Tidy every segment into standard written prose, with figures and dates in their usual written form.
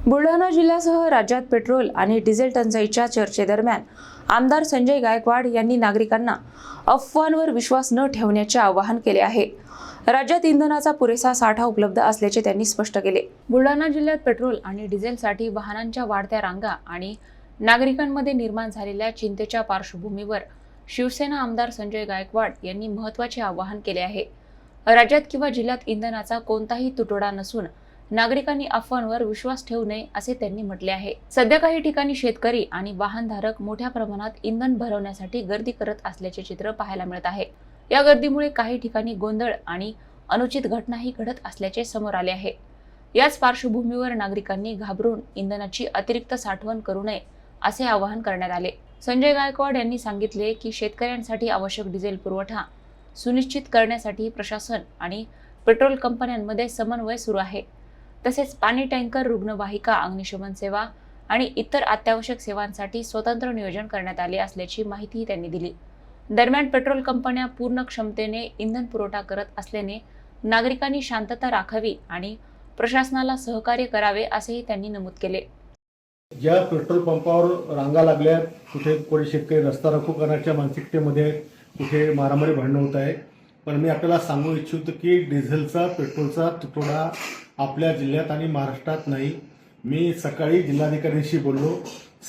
बुलढाणा जिल्ह्यासह राज्यात पेट्रोल आणि डिझेल टंचाईच्या चर्चेदरम्यान आमदार संजय गायकवाड यांनी नागरिकांना अफवांवर विश्वास न ठेवण्याचे आवाहन केले आहे। राज्यात इंधनाचा पुरेसा साठा उपलब्ध असल्याचे त्यांनी स्पष्ट केले। बुलढाणा जिल्ह्यात पेट्रोल आणि डिझेलसाठी वाहनांच्या वाढत्या रांगा आणि नागरिकांमध्ये निर्माण झालेल्या चिंतेच्या पार्श्वभूमीवर शिवसेना आमदार संजय गायकवाड यांनी महत्त्वाचे आवाहन केले आहे। राज्यात किंवा जिल्ह्यात इंधनाचा कोणताही तुटवडा नसून नागरिकांनी अफवांवर विश्वास ठेवू नये असे त्यांनी म्हटले आहे। सध्या काही ठिकाणी शेतकरी आणि वाहनधारक मोठ्या प्रमाणात इंधन भरवण्यासाठी गर्दी करत असल्याचे चित्र पाहायला मिळत आहे। या गर्दीमुळे काही ठिकाणी गोंधळ आणि अनुचित घटनाही घडत असल्याचे समोर आले आहे। याच पार्श्वभूमीवर नागरिकांनी घाबरून इंधनाची अतिरिक्त साठवण करू नये असे आवाहन करण्यात आले। संजय गायकवाड यांनी सांगितले की शेतकऱ्यांसाठी आवश्यक डिझेल पुरवठा सुनिश्चित करण्यासाठी प्रशासन आणि पेट्रोल कंपन्यांमध्ये समन्वय सुरू आहे। तसेच पाणी टँकर, रुग्णवाहिका, अग्निशमन सेवा आणि इतर अत्यावश्यक सेवांसाठी स्वतंत्र नियोजन करण्यात आले असल्याची माहितीही त्यांनी दिली। दरम्यान पेट्रोल कंपन्या पूर्ण क्षमतेने इंधन पुरवठा करत असल्याने नागरिकांनी शांतता राखावी आणि प्रशासनाला सहकार्य करावे असेही त्यांनी नमूद केले। ज्या पेट्रोल पंपावर रांगा लागल्या, कुठे कोणी शेतकरी रस्ता रोको करण्याच्या मानसिकतेमध्ये, कुठे मारामारी भांडणं होत आहे। पण मी आपल्याला सांगू इच्छितो की डिझेलचा, पेट्रोलचा तुटवडा आपल्या जिल्ह्यात आणि महाराष्ट्रात नाही। मी सकाळी जिल्हाधिकाऱ्यांशी बोललो।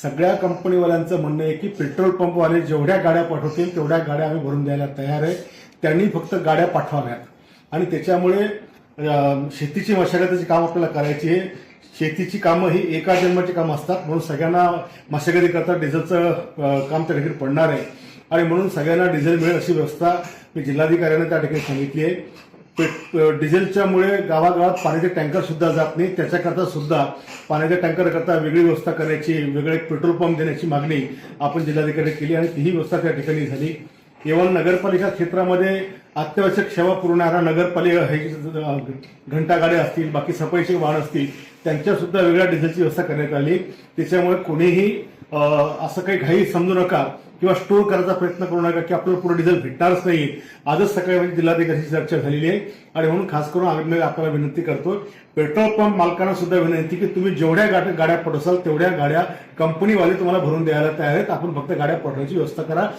सगळ्या कंपनीवाल्यांचं म्हणणं आहे की पेट्रोल पंपवाले जेवढ्या गाड्या पाठवतील तेवढ्या गाड्या आम्ही भरून द्यायला तयार आहे। त्यांनी फक्त गाड्या पाठवाव्यात आणि त्याच्यामुळे शेतीची मशागतीची काम आपल्याला करायची आहे। शेतीची कामं ही एका जन्माची कामं असतात, म्हणून सगळ्यांना मशागती करता डिझेलचं काम त्या ठिकाणी पडणार आहे आणि म्हणून सगळ्यांना डिझेल मिळेल अशी व्यवस्था मी जिल्हाधिकाऱ्यांना त्या ठिकाणी सांगितली आहे। डिझेलच्यामुळे गावागावात पाण्याचे टँकर सुद्धा जात नाही, त्याच्याकरता सुद्धा पाण्याच्या टँकर करता वेगळी व्यवस्था करण्याची, वेगळे पेट्रोल पंप देण्याची मागणी आपण जिल्हाधिकारी केली आणि तीही व्यवस्था त्या ठिकाणी झाली। केवळ नगरपालिका क्षेत्रामध्ये अत्यावश्यक सेवा पुरवणाऱ्या नगरपालिका घंटागाड्या असतील, बाकी सफाईचे वाहन असतील, त्यांच्या सुद्धा वेगळ्या डिझेलची व्यवस्था करण्यात आली। त्याच्यामुळे कोणीही असं काही घाई समजू नका किंवा स्टोअर करायचा प्रयत्न करू नका की आपल्याला पुढे डिझेल भेटणारच नाही। आजच सकाळी म्हणजे जिल्हाधिकाऱ्यांची चर्चा झालेली आहे आणि म्हणून खास करून आम्ही आपल्याला विनंती करतो, पेट्रोल पंप मालकांना सुद्धा विनंती की तुम्ही जेवढ्या गाड्या पाठवसाल तेवढ्या गाड्या कंपनीवाले तुम्हाला भरून द्यायला तयार आहेत। आपण फक्त गाड्या पाठवण्याची व्यवस्था करा